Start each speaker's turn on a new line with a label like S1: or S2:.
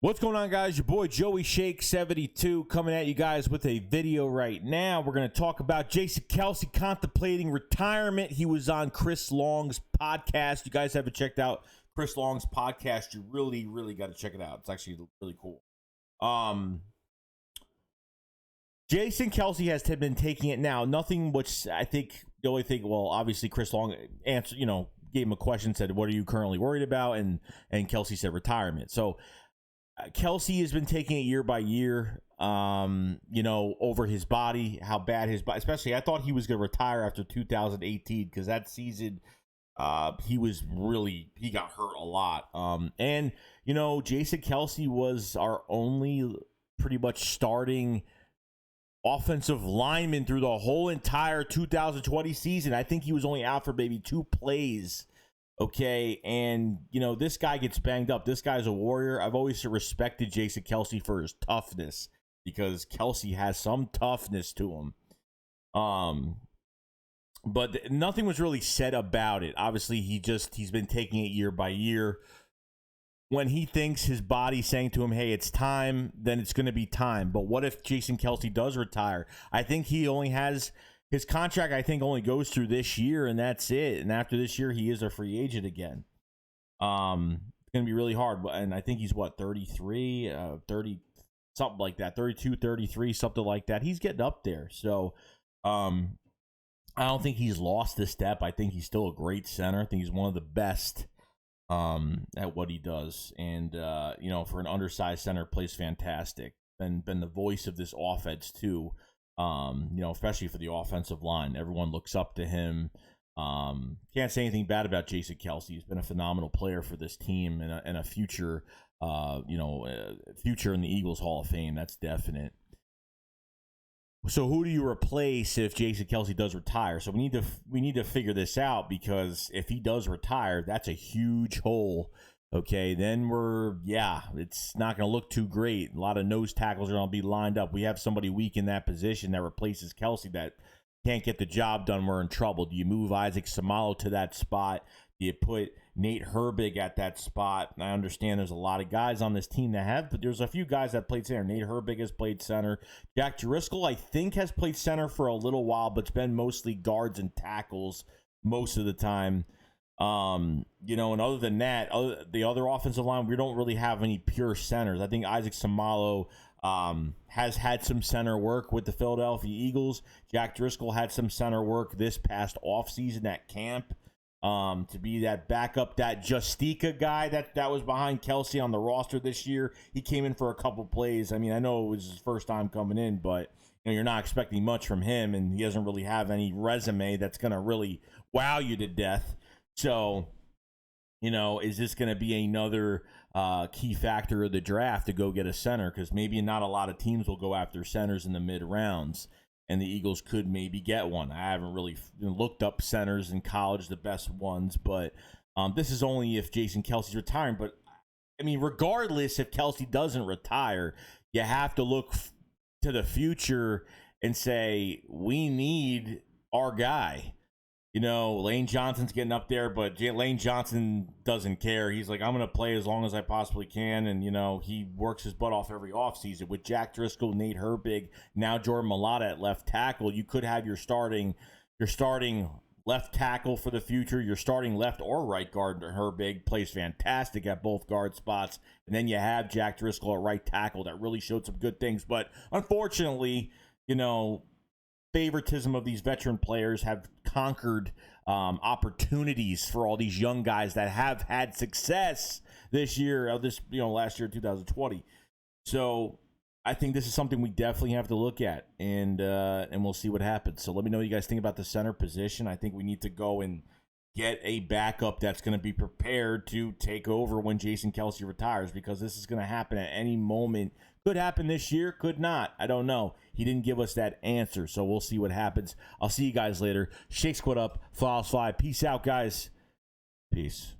S1: What's going on, guys? Your boy Joey Shake 72 coming at you guys with a video right now. We're going to talk about Jason Kelce contemplating retirement. He was on Chris Long's podcast. You guys haven't checked out Chris Long's podcast, you really got to check it out. It's actually really cool. Jason Kelce has been taking it now. Nothing which I think the only thing, well, obviously Chris Long answered, gave him a question, said, what are you currently worried about? And Kelce said retirement. So Kelce has been taking it year by year, over his body, how bad his body, especially I thought he was going to retire after 2018 because that season he got hurt a lot. Jason Kelce was our only pretty much starting offensive lineman through the whole entire 2020 season. I think he was only out for maybe 2 plays. Okay, and, this guy gets banged up. This guy's a warrior. I've always respected Jason Kelce for his toughness because Kelce has some toughness to him. But nothing was really said about it. Obviously, he's been taking it year by year. When he thinks his body's saying to him, hey, it's time, then it's going to be time. But what if Jason Kelce does retire? I think he only has... His contract, I think, only goes through this year, and that's it. And after this year, he is a free agent again. It's going to be really hard. And I think he's, 33, 30, something like that, 32, 33, something like that. He's getting up there. So I don't think he's lost a step. I think he's still a great center. I think he's one of the best at what he does. And, for an undersized center, plays fantastic. Been the voice of this offense, too. Especially for the offensive line. Everyone looks up to him. Can't say anything bad about Jason Kelce. He's been a phenomenal player for this team and a future, future in the Eagles Hall of Fame. That's definite. So who do you replace if Jason Kelce does retire? So we need to figure this out, because if he does retire, that's a huge hole. Okay, then it's not going to look too great. A lot of nose tackles are going to be lined up. We have somebody weak in that position that replaces Kelce that can't get the job done. We're in trouble. Do you move Isaac Seumalo to that spot? Do you put Nate Herbig at that spot? And I understand there's a lot of guys on this team that have, but there's a few guys that played center. Nate Herbig has played center. Jack Driscoll, I think, has played center for a little while, but it's been mostly guards and tackles most of the time. And other than that, the other offensive line, we don't really have any pure centers. I think Isaac Seumalo has had some center work with the Philadelphia Eagles. Jack Driscoll had some center work this past offseason at camp to be that backup, that Justica guy that was behind Kelce on the roster this year. He came in for a couple plays. I mean, I know it was his first time coming in, but you're not expecting much from him, and he doesn't really have any resume that's going to really wow you to death. So, is this going to be another key factor of the draft to go get a center? Because maybe not a lot of teams will go after centers in the mid rounds, and the Eagles could maybe get one. I haven't really looked up centers in college, the best ones, but this is only if Jason Kelce's retiring. But, regardless, if Kelce doesn't retire, you have to look to the future and say, we need our guy. Lane Johnson's getting up there, but Lane Johnson doesn't care. He's like, I'm going to play as long as I possibly can, and, he works his butt off every offseason. With Jack Driscoll, Nate Herbig, now Jordan Mailata at left tackle, you could have your starting left tackle for the future. Your starting left or right guard, Herbig, plays fantastic at both guard spots. And then you have Jack Driscoll at right tackle that really showed some good things. But unfortunately, favoritism of these veteran players have conquered opportunities for all these young guys that have had success this year, last year, 2020. So I think this is something we definitely have to look at, and we'll see what happens. So let me know what you guys think about the center position. I think we need to go and get a backup that's going to be prepared to take over when Jason Kelce retires, because this is going to happen at any moment. Could happen this year, could not. I don't know. He didn't give us that answer, so we'll see what happens. I'll see you guys later. Shake Squad up, Files 5. Peace out, guys. Peace.